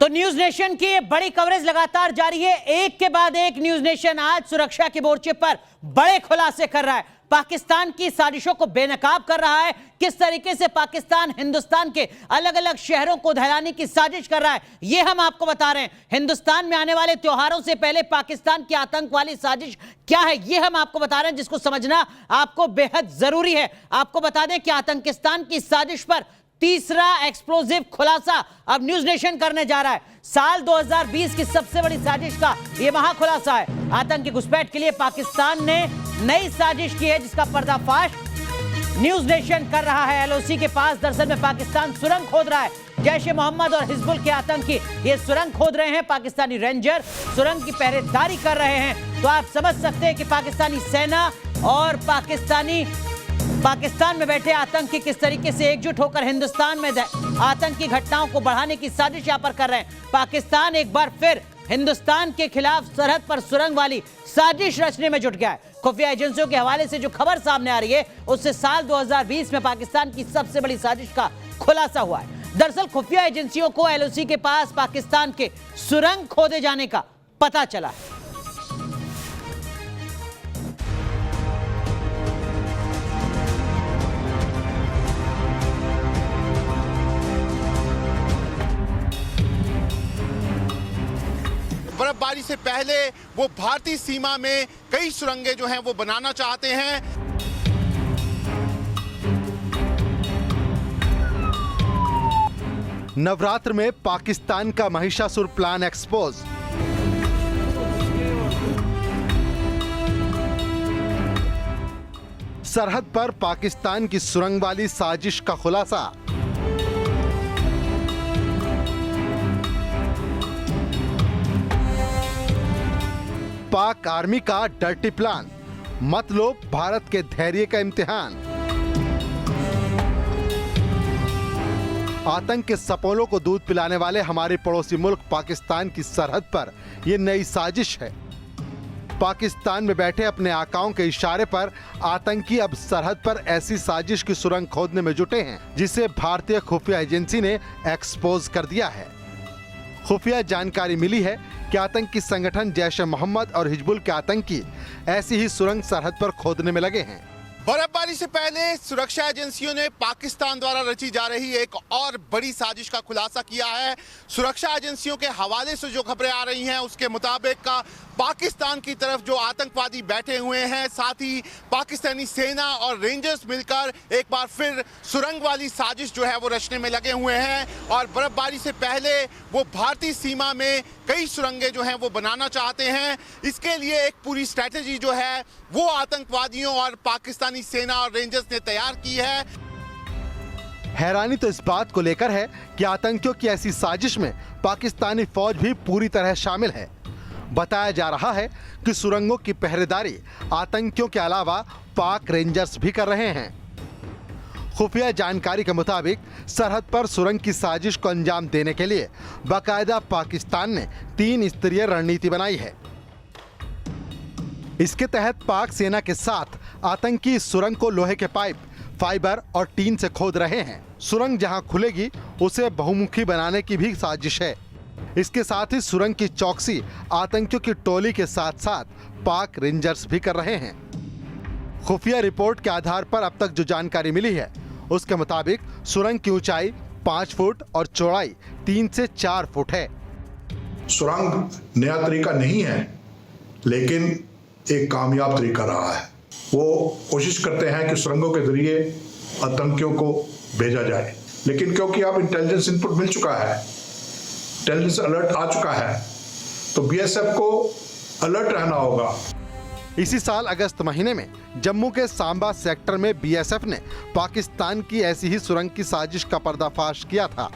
News nation की ये बड़ी कवरेज लगातार जारी है। एक के बाद एक न्यूज नेशन आज सुरक्षा के मोर्चे पर बड़े खुलासे कर रहा है, पाकिस्तान की साजिशों को बेनकाब कर रहा है, किस तरीके से पाकिस्तान हिंदुस्तान के अलग अलग शहरों को दहलाने की साजिश कर रहा है, ये हम आपको बता रहे हैं। हिंदुस्तान में आने वाले त्योहारों से पहले पाकिस्तान की आतंक वाली साजिश क्या है, ये हम आपको बता रहे हैं, जिसको समझना आपको बेहद जरूरी है। आपको बता दें कि आतंकिस्तान की साजिश पर तीसरा एक्सप्लोजिव खुलासा अब न्यूज नेशन करने जा रहा है। साल 2020 की सबसे बड़ी साजिश का यह महाखुलासा है। आतंकी घुसपैठ के लिए पाकिस्तान ने नई साजिश की है, जिसका पर्दाफाश न्यूज नेशन कर रहा है। एलओसी के पास दरअसल में पाकिस्तान सुरंग खोद रहा है। जैश-ए मोहम्मद और हिजबुल के आतंकी ये सुरंग खोद रहे हैं, पाकिस्तानी रेंजर सुरंग की पहरेदारी कर रहे हैं। तो आप समझ सकते हैं कि पाकिस्तानी सेना और पाकिस्तान में बैठे आतंकी किस तरीके से एकजुट होकर हिंदुस्तान में आतंकी घटनाओं को बढ़ाने की साजिश यहां पर कर रहे हैं। पाकिस्तान एक बार फिर हिंदुस्तान के खिलाफ सरहद पर सुरंग वाली साजिश रचने में जुट गया है। खुफिया एजेंसियों के हवाले से जो खबर सामने आ रही है, उससे साल 2020 में पाकिस्तान की सबसे बड़ी साजिश का खुलासा हुआ है। दरअसल खुफिया एजेंसियों को एलओसी के पास पाकिस्तान के सुरंग खोदे जाने का पता चला है। बर्फबारी से पहले वो भारतीय सीमा में कई सुरंगें जो हैं वो बनाना चाहते हैं। नवरात्र में पाकिस्तान का महिषासुर प्लान एक्सपोज। सरहद पर पाकिस्तान की सुरंग वाली साजिश का खुलासा। पाक आर्मी का डर्टी प्लान, मत लो भारत के धैर्य का इम्तिहान। आतंक के सपोलों को दूध पिलाने वाले हमारे पड़ोसी मुल्क पाकिस्तान की सरहद पर यह नई साजिश है। पाकिस्तान में बैठे अपने आकाओं के इशारे पर आतंकी अब सरहद पर ऐसी साजिश की सुरंग खोदने में जुटे हैं, जिसे भारतीय खुफिया एजेंसी ने एक्सपोज कर दिया है। खुफिया जानकारी मिली है कि आतंकी संगठन जैश-ए-मोहम्मद और हिजबुल के आतंकी ऐसी ही सुरंग सरहद पर खोदने में लगे हैं। बर्फबारी से पहले सुरक्षा एजेंसियों ने पाकिस्तान द्वारा रची जा रही एक और बड़ी साजिश का खुलासा किया है। सुरक्षा एजेंसियों के हवाले से जो खबरें आ रही हैं, उसके मुताबिक का पाकिस्तान की तरफ जो आतंकवादी बैठे हुए हैं, साथ ही पाकिस्तानी सेना और रेंजर्स मिलकर एक बार फिर सुरंग वाली साजिश जो है वो रचने में लगे हुए हैं। और बर्फबारी से पहले वो भारतीय सीमा में कई सुरंगें जो हैं वो बनाना चाहते हैं। इसके लिए एक पूरी स्ट्रैटेजी जो है वो आतंकवादियों और पाकिस्तानी सेना और रेंजर्स ने तैयार की है। हैरानी तो इस बात को लेकर है कि आतंकियों की ऐसी साजिश में पाकिस्तानी फौज भी पूरी तरह शामिल है। बताया जा रहा है कि सुरंगों की पहरेदारी आतंकियों के अलावा पाक रेंजर्स भी कर रहे हैं। खुफिया जानकारी के मुताबिक सरहद पर सुरंग की साजिश को अंजाम देने के लिए बाकायदा पाकिस्तान ने 3 स्तरीय रणनीति बनाई है। इसके तहत पाक सेना के साथ आतंकी इस सुरंग को लोहे के पाइप, फाइबर और टीन से खोद रहे हैं। सुरंग जहां खुलेगी उसे बहुमुखी बनाने की भी साजिश है। इसके साथ ही सुरंग की चौकसी आतंकियों की टोली के साथ साथ पाक रेंजर्स भी कर रहे हैं। खुफिया रिपोर्ट के आधार पर अब तक जो जानकारी मिली है, उसके मुताबिक सुरंग की ऊंचाई 5 फुट और चौड़ाई 3 से 4 फुट है। सुरंग नया तरीका नहीं है, लेकिन एक कामयाब तरीका रहा है। वो कोशिश करते हैं कि सुरंगों के जरिए आतंकियों को भेजा जाए, लेकिन क्योंकि अब इंटेलिजेंस इनपुट मिल चुका है, इंटेलिजेंस अलर्ट आ चुका है, तो बीएसएफ को अलर्ट रहना होगा। इसी साल अगस्त महीने में जम्मू के सांबा सेक्टर में बीएसएफ ने पाकिस्तान की ऐसी ही सुरंग की साजिश का पर्दाफाश किया था।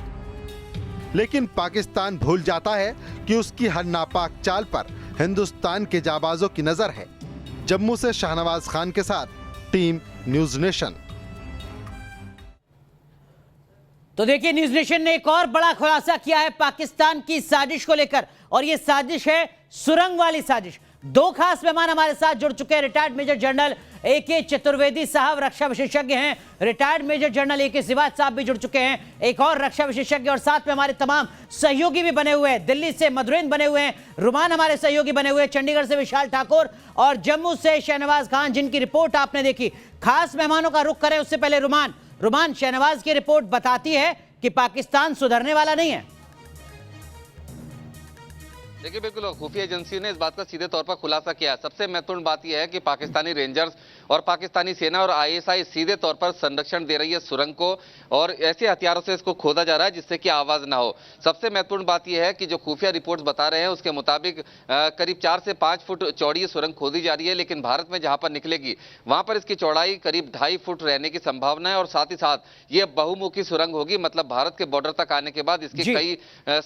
लेकिन पाकिस्तान भूल जाता है कि उसकी हर नापाक चाल पर हिंदुस्तान के जाबाजों की नजर है। जम्मू से शाहनवाज खान के साथ टीम न्यूज नेशन। तो देखिए, न्यूज नेशन ने एक और बड़ा खुलासा किया है पाकिस्तान की साजिश को लेकर, और यह साजिश है सुरंग वाली साजिश। दो खास मेहमान हमारे साथ जुड़ चुके हैं। Retired major general A K. Chaturvedi साहब रक्षा विशेषज्ञ हैं, रिटायर्ड मेजर जनरल ए.के. सिवाज साहब भी जुड़ चुके हैं, एक और रक्षा विशेषज्ञ, और साथ में हमारे तमाम सहयोगी भी बने हुए हैं। दिल्ली से मधुरेंद्र बने हुए हैं, रुमान हमारे सहयोगी बने हुए हैं, चंडीगढ़ से विशाल ठाकुर और जम्मू से शहनवाज खान, जिनकी रिपोर्ट आपने देखी। खास मेहमानों का रुख करें उससे पहले रुमान, शहनवाज की रिपोर्ट बताती है कि पाकिस्तान सुधरने वाला नहीं है। देखिए, बिल्कुल खुफिया एजेंसियों ने इस बात का सीधे तौर पर खुलासा किया। सबसे महत्वपूर्ण बात यह है कि पाकिस्तानी रेंजर्स और पाकिस्तानी सेना और आईएसआई सीधे तौर पर संरक्षण दे रही है सुरंग को, और ऐसे हथियारों से इसको खोदा जा रहा है जिससे कि आवाज ना हो। सबसे महत्वपूर्ण बात यह है कि जो खुफिया रिपोर्ट्स बता रहे हैं उसके मुताबिक करीब 4 से 5 फुट चौड़ी सुरंग खोदी जा रही है, लेकिन भारत में जहां पर निकलेगी वहां पर इसकी चौड़ाई करीब 2.5 फुट रहने की संभावना है, और साथ ही साथ ये बहुमुखी सुरंग होगी। मतलब भारत के बॉर्डर तक आने के बाद इसके कई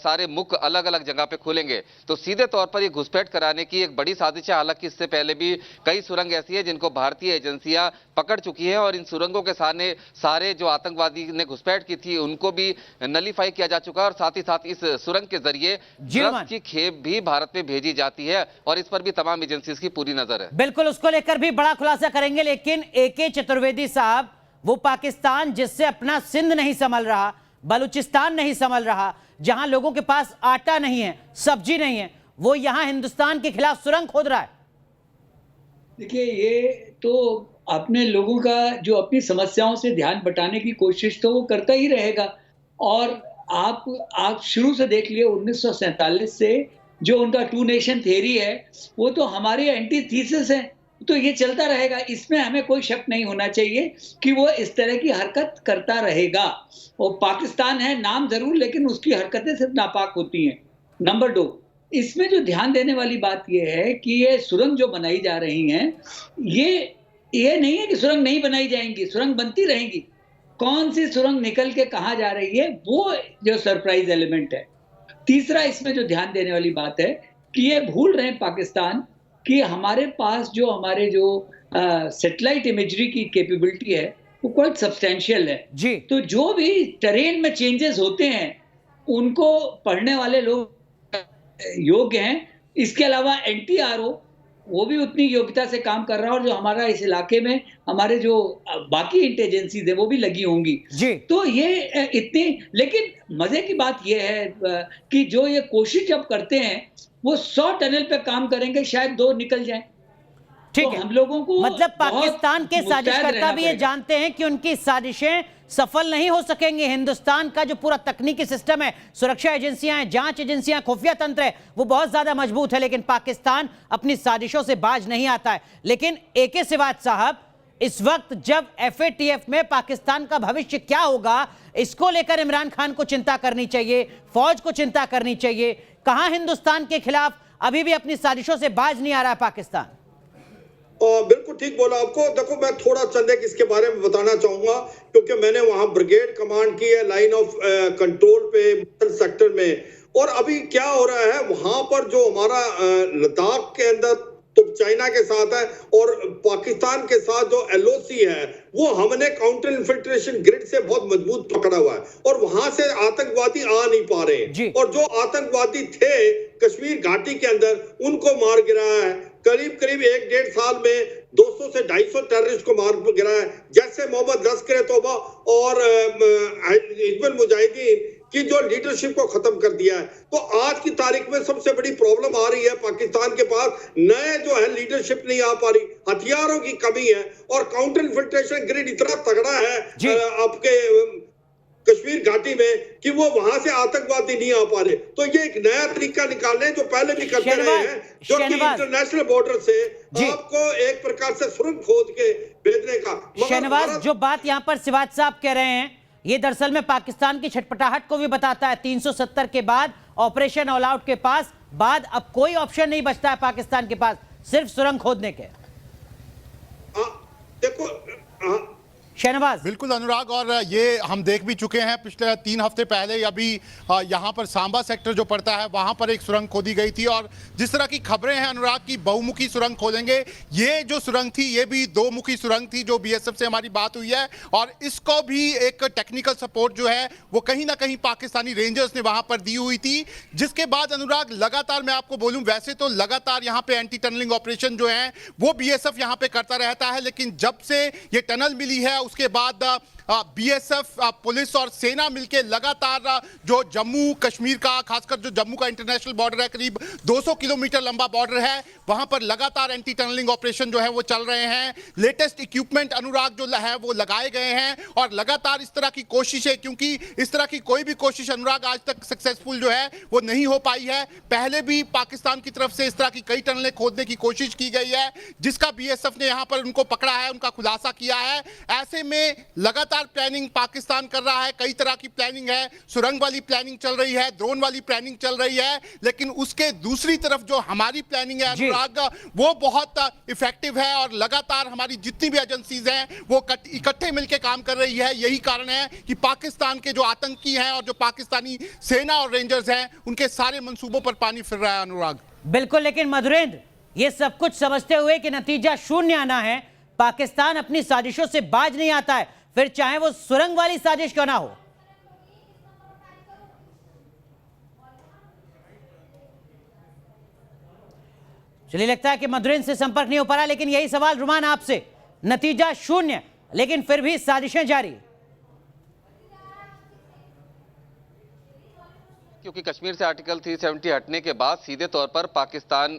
सारे मुख अलग अलग जगह पे खुलेंगे, तो सीधे तौर पर ये घुसपैठ कराने की एक बड़ी साजिश है। हालांकि इससे पहले भी कई सुरंग ऐसी है जिनको भारतीय एजेंसियां पकड़ चुकी हैं, और इन सुरंगों के सामने सारे जो आतंकवादी ने घुसपैठ की थी उनको भी नलीफाई किया जा चुका है, और साथ ही साथ इस सुरंग के जरिए ड्रग्स की खेप भी भारत में भेजी जाती है, और इस पर भी तमाम एजेंसीज की पूरी नजर है। बिल्कुल, उसको लेकर भी बड़ा खुलासा करेंगे। लेकिन ए.के. चतुर्वेदी साहब, वो पाकिस्तान जिससे अपना सिंध नहीं संभल रहा, बलूचिस्तान नहीं संभल रहा, जहां लोगों के पास आटा नहीं है, सब्जी नहीं है, वो यहां हिंदुस्तान के खिलाफ सुरंग खोद रहा है। देखिए, ये तो अपने लोगों का जो अपनी समस्याओं से ध्यान बटाने की कोशिश तो वो करता ही रहेगा। और आप शुरू से देख लिए 1947 से जो उनका 2 नेशन थ्योरी है वो तो हमारे एंटीथीसिस है, तो ये चलता रहेगा। इसमें हमें कोई शक नहीं होना चाहिए कि वो इस तरह की हरकत करता रहेगा। वो पाकिस्तान है नाम जरूर, लेकिन उसकी हरकतें सिर्फ नापाक होती हैं। नंबर 2, इसमें जो ध्यान देने वाली बात यह है कि ये सुरंग जो बनाई जा रही हैं, ये नहीं है कि सुरंग नहीं बनाई जाएंगी, सुरंग बनती रहेंगी। कौन सी सुरंग निकल के कहाँ जा रही है वो जो सरप्राइज एलिमेंट है। तीसरा, इसमें जो ध्यान देने वाली बात है कि ये भूल रहे हैं पाकिस्तान कि हमारे पास जो सैटेलाइट इमेजरी की कैपेबिलिटी है वो क्वाइट सब्सटेंशियल है जी। तो जो भी टेरेन में चेंजेस होते हैं उनको पढ़ने वाले लोग योग्य हैं। इसके अलावा एनटीआरओ वो भी उतनी योग्यता से काम कर रहा है, और जो हमारा इस इलाके में हमारे जो बाकी इंटेलिजेंसीज है वो भी लगी होंगी जी। तो ये इतनी, लेकिन मजे की बात ये है कि जो ये कोशिश जब करते हैं वो 100 टनल पे काम करेंगे, शायद 2 निकल जाएं। ठीक तो है, हम लोगों को मतलब पाकिस्तान के मुस्तैद साजिशकर्ता रहना भी ये पड़ेगा। जानते हैं कि उनकी साजिशें सफल नहीं हो सकेंगे। हिंदुस्तान का जो पूरा तकनीकी सिस्टम है, सुरक्षा एजेंसियां हैं, जांच एजेंसियां, खुफिया तंत्र है, वो बहुत ज्यादा मजबूत है, लेकिन पाकिस्तान अपनी साजिशों से बाज नहीं आता है। लेकिन ए.के. सिवाज साहब, इस वक्त जब एफएटीएफ में पाकिस्तान का भविष्य क्या होगा, इसको लेकर इमरान खान को चिंता करनी चाहिए, फौज को चिंता करनी चाहिए। कहां हिंदुस्तान के खिलाफ अभी भी अपनी साजिशों से बाज नहीं आ रहा है पाकिस्तान। बिल्कुल ठीक बोला आपको। देखो, मैं थोड़ा चंद एक इसके बारे में बताना चाहूंगा, क्योंकि मैंने वहां ब्रिगेड कमांड की है लाइन ऑफ कंट्रोल पे सेक्टर में, और अभी क्या हो रहा है वहां पर जो हमारा लद्दाख के अंदर तो चाइना के साथ है, और पाकिस्तान के साथ जो एलओसी है वो हमने काउंटर इन्फिल्ट्रेशन ग्रिड से बहुत मजबूत पकड़ा हुआ है, और वहां से आतंकवादी आ नहीं पा रहे, और जो आतंकवादी थे कश्मीर घाटी के अंदर उनको मार गिराया है। करीब 1-1.5 साल में 200 से 250 टेररिस्ट को मार गिराया है, जैसे मोहम्मद लश्कर तौबा और हिजबुल मुजाहिदीन की जो लीडरशिप को खत्म कर दिया है। तो आज की तारीख में सबसे बड़ी प्रॉब्लम आ रही है पाकिस्तान के पास, नए जो है लीडरशिप नहीं आ पा रही, हथियारों की कमी है, और काउंटर इन्फिल्ट्रेशन ग्रिड इतना तगड़ा है आपके कश्मीर घाटी में कि वो वहां से आतंकवादी नहीं आ पा रहे। तो ये एक नया तरीका निकालने जो पहले भी करते रहे हैं, जो कि इंटरनेशनल बॉर्डर से आपको एक प्रकार से सुरंग खोद के भेजने का। शहनवाज, जो बात यहां पर सिवाज साहब कह रहे हैं ये दरअसल में पाकिस्तान की छटपटाहट को भी बताता है। 370 के बाद, ऑपरेशन ऑल आउट के बाद अब कोई ऑप्शन नहीं बचता है पाकिस्तान के पास, सिर्फ सुरंग खोदने के। देखो, शहनवाज। बिल्कुल अनुराग, और ये हम देख भी चुके हैं पिछले 3 हफ्ते पहले अभी यहाँ पर सांबा सेक्टर जो पड़ता है वहां पर एक सुरंग खोदी गई थी, और जिस तरह की खबरें हैं अनुराग की बहुमुखी सुरंग खोलेंगे, ये जो सुरंग थी ये भी 2 मुखी सुरंग थी जो बीएसएफ से हमारी बात हुई है, और इसको भी एक टेक्निकल सपोर्ट जो है वो कहीं ना कहीं पाकिस्तानी रेंजर्स ने वहां पर दी हुई थी। जिसके बाद अनुराग लगातार मैं आपको बोलूं, वैसे तो लगातार यहाँ पे एंटी टनलिंग ऑपरेशन जो है वो बीएसएफ यहाँ पे करता रहता है, लेकिन जब से ये टनल मिली है उसके बाद बीएसएफ, पुलिस और सेना मिलकर लगातार जो जम्मू कश्मीर का, खासकर जो जम्मू का इंटरनेशनल बॉर्डर है, करीब 200 किलोमीटर लंबा बॉर्डर है, वहां पर लगातार एंटी टनलिंग ऑपरेशन जो है वो चल रहे हैं। लेटेस्ट इक्विपमेंट अनुराग जो है वो लगाए गए हैं, और लगातार इस तरह की कोशिशें, क्योंकि इस तरह की कोई भी कोशिश अनुराग आज तक सक्सेसफुल जो है वो नहीं हो पाई है। पहले भी पाकिस्तान की तरफ से इस तरह की कई टनलें खोदने की कोशिश की गई है, जिसका बीएसएफ ने यहां पर उनको पकड़ा है, उनका खुलासा किया है। ऐसे में लगातार प्लानिंग पाकिस्तान कर रहा है, कई तरह की प्लानिंग है, सुरंग वाली प्लानिंग चल रही है, ड्रोन वाली प्लानिंग चल रही है, लेकिन उसके दूसरी तरफ जो हमारी प्लानिंग है अनुराग वो बहुत इफेक्टिव है, और लगातार हमारी जितनी भी एजेंसीज हैं वो इकट्ठे मिलकर काम कर रही है। यही कारण है कि पाकिस्तान के जो आतंकी हैं और जो पाकिस्तानी सेना और रेंजर्स हैं उनके सारे मंसूबों पर पानी फिर रहा है अनुराग। बिल्कुल, लेकिन मधुरेंद्र, ये सब कुछ समझते हुए कि नतीजा शून्य आना है, पाकिस्तान अपनी साजिशों से बाज नहीं आता है, फिर चाहे वो सुरंग वाली साजिश क्यों ना हो। चलिए, लगता है कि मधुरेंद्र से संपर्क नहीं हो पा रहा, लेकिन यही सवाल रुमान आपसे, नतीजा शून्य लेकिन फिर भी साजिशें जारी। क्योंकि कश्मीर से आर्टिकल 370 हटने के बाद सीधे तौर पर पाकिस्तान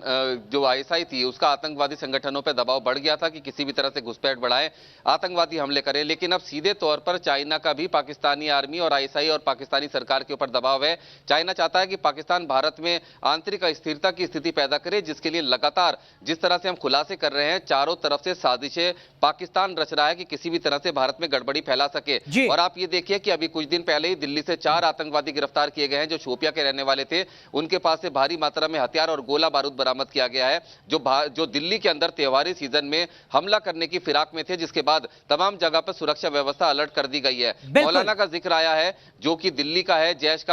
जो आईएसआई थी उसका आतंकवादी संगठनों पर दबाव बढ़ गया था कि किसी भी तरह से घुसपैठ बढ़ाएं, आतंकवादी हमले करें। लेकिन अब सीधे तौर पर चाइना का भी पाकिस्तानी आर्मी और आईएसआई और पाकिस्तानी सरकार के ऊपर दबाव है। चाइना चाहता है कि पाकिस्तान भारत में आंतरिक अस्थिरता की स्थिति पैदा करे, जिसके लिए लगातार जिस तरह से हम खुलासे कर रहे हैं, चारों तरफ से साजिशें पाकिस्तान रच रहा है कि किसी भी तरह से भारत में गड़बड़ी फैला सके। और आप ये देखिए कि अभी कुछ दिन पहले ही दिल्ली से 4 आतंकवादी गिरफ्तार किए गए हैं जो शोपिया के रहने वाले थे। उनके पास से भारी मात्रा में हथियार और गोला बारूद बरामद किया गया है, जो दिल्ली के अंदर त्योहारी सीजन में हमला करने की फिराक में थे, जिसके बाद तमाम जगह पर सुरक्षा व्यवस्था अलर्ट कर दी गई है। मौलाना का जिक्र आया है जो कि दिल्ली का है, जैश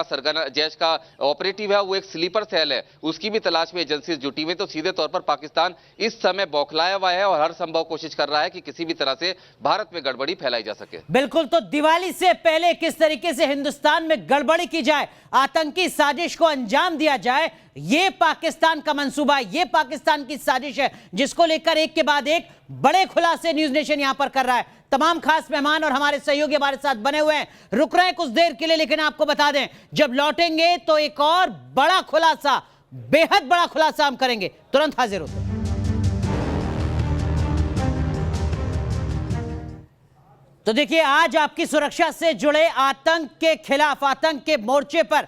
का ऑपरेटिव है, वो एक स्लीपर सेल है, उसकी भी तलाश में एजेंसी जुटी हुई। तो सीधे तौर पर पाकिस्तान इस समय बौखलाया हुआ है और हर संभव कोशिश कर रहा है कि किसी भी तरह से भारत में गड़बड़ी फैलाई जा सके। बिल्कुल, तो दिवाली से पहले किस तरीके से हिंदुस्तान में गड़बड़ी की जाए, आतंकी साजिश को अंजाम दिया जाए, ये पाकिस्तान का मंसूबा, ये पाकिस्तान की साजिश है, जिसको लेकर एक के बाद एक बड़े खुलासे न्यूज नेशन यहां पर कर रहा है। तमाम खास मेहमान और हमारे सहयोगी हमारे साथ बने हुए हैं, रुक रहे हैं कुछ देर के लिए, लेकिन आपको बता दें जब लौटेंगे तो एक और बड़ा खुलासा, बेहद बड़ा खुलासा हम करेंगे। तुरंत हाजिर होते हैं। तो देखिए, आज आपकी सुरक्षा से जुड़े आतंक के खिलाफ, आतंक के मोर्चे पर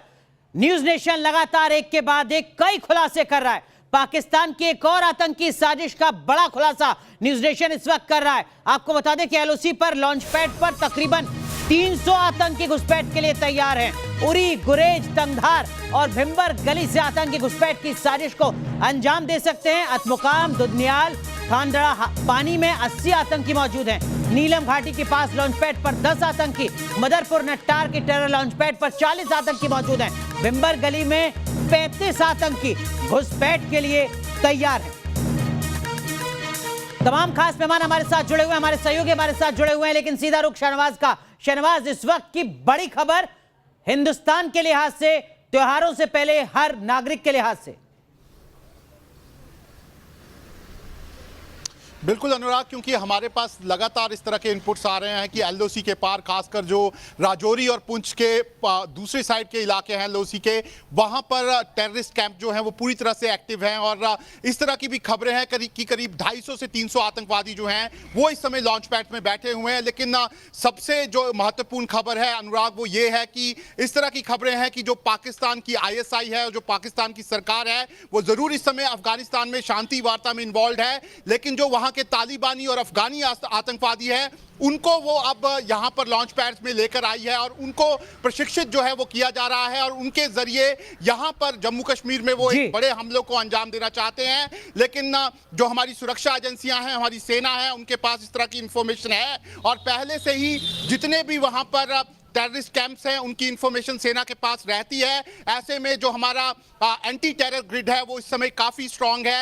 न्यूज नेशन लगातार एक के बाद एक कई खुलासे कर रहा है। पाकिस्तान की एक और आतंकी साजिश का बड़ा खुलासा न्यूज नेशन इस वक्त कर रहा है। आपको बता दें कि एलओसी पर, लॉन्च पैड पर तकरीबन 300 आतंकी घुसपैठ के लिए तैयार हैं। उरी, गुरेज, तंगधार और भिंबर गली से आतंकी घुसपैठ की साजिश को अंजाम दे सकते हैं। अतमुकाम, दुधनियाल, खानदड़ा पानी में 80 आतंकी मौजूद हैं। नीलम घाटी के पास लॉन्च पैड पर 10 आतंकी, मदरपुर नट्टार के टेरर लॉन्च पैड पर 40 आतंकी मौजूद हैं। भिंबर गली में 35 आतंकी घुसपैठ के लिए तैयार हैं। तमाम खास मेहमान हमारे साथ जुड़े हुए हैं, हमारे सहयोगी हमारे साथ जुड़े हुए हैं, लेकिन सीधा रुख शहनवाज का। शहनवाज, इस वक्त की बड़ी खबर हिंदुस्तान के लिहाज से, त्योहारों से पहले हर नागरिक के लिहाज से। बिल्कुल अनुराग, क्योंकि हमारे पास लगातार इस तरह के इनपुट्स आ रहे हैं कि एलओसी के पार, खासकर जो राजौरी और पुंछ के दूसरी साइड के इलाके हैं एलओसी के, वहां पर टेररिस्ट कैंप जो हैं वो पूरी तरह से एक्टिव हैं, और इस तरह की भी खबरें हैं कि करीब 250 से 300 आतंकवादी जो हैं वो इस समय लॉन्च पैड में बैठे हुए हैं। लेकिन सबसे जो महत्वपूर्ण खबर है अनुराग वो ये है कि इस तरह की खबरें हैं कि जो पाकिस्तान की आईएसआई है, जो पाकिस्तान की सरकार है, वो जरूर इस समय अफगानिस्तान में शांति वार्ता में इन्वॉल्व है, लेकिन जो वहां वहां के तालिबानी और अफगानी आतंकवादी हैं उनको वो अब यहां पर लॉन्च पैड्स में लेकर आई है और उनको प्रशिक्षित जो है वो किया जा रहा है और उनके जरिए यहां पर जम्मू कश्मीर में वो एक बड़े हमलों को अंजाम देना चाहते हैं। लेकिन जो हमारी सुरक्षा एजेंसियां हैं, हमारी सेना है, उनके पास इस तरह की इंफॉर्मेशन है और पहले से ही जितने भी वहां पर टेररिस्ट कैंप्स हैं उनकी इंफॉर्मेशन सेना के पास रहती है। ऐसे में जो हमारा एंटी टेरर ग्रिड है वो इस समय काफी स्ट्रांग है।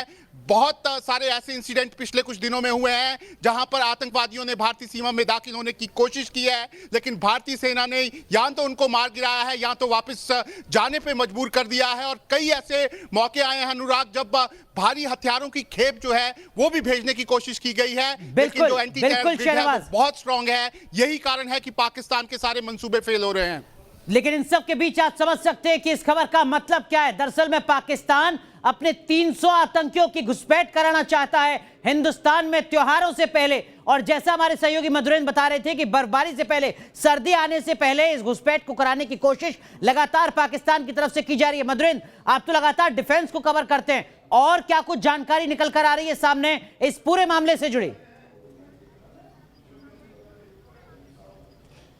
बहुत सारे ऐसे इंसिडेंट पिछले कुछ दिनों में हुए हैं जहां पर आतंकवादियों ने भारतीय सीमा में दाखिल होने की कोशिश की है, लेकिन भारतीय सेना ने या तो उनको मार गिराया है या तो वापस जाने पे मजबूर कर दिया है। और कई ऐसे मौके आए हैं अनुराग जब भारी हथियारों की खेप जो है वो भी भेजने की कोशिश की गई है, लेकिन जो एंटी टेरर ग्रिड है वो बहुत स्ट्रांग है। यही कारण है कि पाकिस्तान के सारे मंसूबे फेल हो रहे हैं। लेकिन इन सब के बीच आप समझ सकते हैं कि इस खबर का मतलब क्या है। दरअसल में पाकिस्तान अपने 300 आतंकियों की घुसपैठ कराना चाहता है हिंदुस्तान में त्योहारों से पहले। और जैसा हमारे सहयोगी मधुरेंद्र बता रहे थे कि बर्फबारी से पहले, सर्दी आने से पहले इस घुसपैठ को कराने की कोशिश लगातार पाकिस्तान की तरफ से की जा रही है। मधुरेंद्र, आप तो लगातार डिफेंस को कवर करते हैं, और क्या कुछ जानकारी निकल कर आ रही है सामने इस पूरे मामले से जुड़ी?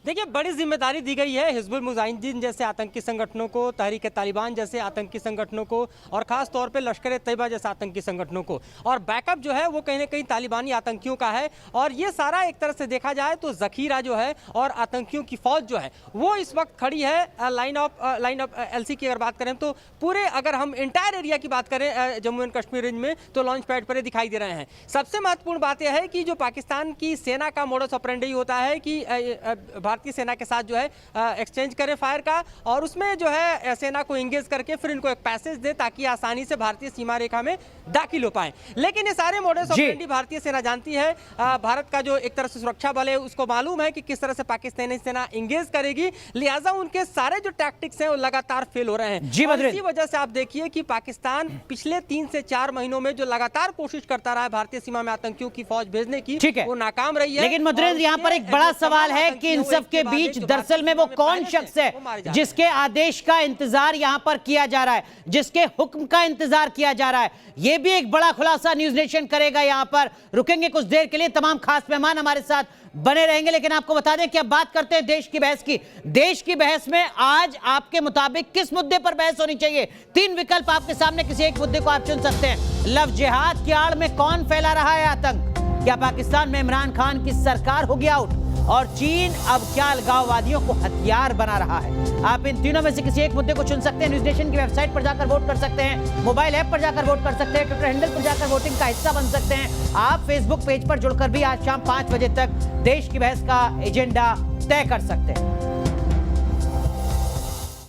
देखिए, बड़ी जिम्मेदारी दी गई है हिजबुल मुजाहिदीन जैसे आतंकी संगठनों को, तहरीक तालिबान जैसे आतंकी संगठनों को और खास तौर पे लश्कर तैयबा जैसे आतंकी संगठनों को। और बैकअप जो है वो कहीं ना कहीं तालिबानी आतंकियों का है। और ये सारा एक तरह से देखा जाए तो जखीरा जो है और आतंकियों की फौज जो है वो इस वक्त खड़ी है लाइन ऑफ LC की अगर बात करें तो पूरे, अगर हम इंटायर एरिया की बात करें जम्मू एंड कश्मीर रेंज में, तो लॉन्च पैड पर दिखाई दे रहे हैं। सबसे महत्वपूर्ण बात यह है कि जो पाकिस्तान की सेना का मोडस ऑपरेंडी होता है कि भारतीय सेना के साथ जो है एक्सचेंज करे फायर का, और उसमें जो है सेना को इंगेज करके फिर इनको एक पैसेज दे ताकि आसानी से भारतीय सीमा रेखा में दाखिल हो पाए। लेकिन ये सारे मोडस ऑपरेंडी भारतीय सेना जानती है। भारत का जो एक तरह से सुरक्षा बल है उसको मालूम है कि किस तरह से पाकिस्तानी सेना इंगेज करेगी, लिहाजा उनके सारे जो टैक्टिक्स हैं वो लगातार फेल हो रहे हैं। इसी वजह से आप देखिए कि पाकिस्तान पिछले 3 से 4 महीनों में जो लगातार कोशिश करता रहा है भारतीय सीमा में आतंकियों की फौज भेजने की, वो नाकाम रही है। लेकिन मधुरेंद्र, यहाँ पर एक बड़ा सवाल है कि इन सब के बीच दरअसल में वो कौन शख्स है जिसके आदेश का इंतजार यहां पर किया जा रहा है, जिसके हुक्म का इंतजार किया जा रहा है? यह भी एक बड़ा खुलासा न्यूज नेशन करेगा। यहां पर रुकेंगे कुछ देर के लिए, तमाम खास मेहमान हमारे साथ बने रहेंगे। लेकिन आपको बता दें कि अब बात करते हैं देश की बहस की। देश की बहस में आज आपके मुताबिक किस मुद्दे पर बहस होनी चाहिए? 3 विकल्प आपके सामने, किसी एक मुद्दे को आप चुन सकते हैं। लव जिहाद की आड़ में कौन फैला रहा है आतंक? क्या पाकिस्तान में इमरान खान की सरकार होगी आउट? और चीन अब क्या अलगाववादियों को हथियार बना रहा है? आप इन तीनों में से किसी एक मुद्दे को चुन सकते हैं। न्यूज नेशन की वेबसाइट पर जाकर वोट कर सकते हैं, मोबाइल ऐप पर जाकर वोट कर सकते हैं, ट्विटर हैंडल पर जाकर वोटिंग का हिस्सा बन सकते हैं। आप फेसबुक पेज पर जुड़कर भी आज शाम 5 बजे तक देश की बहस का एजेंडा तय कर सकते हैं।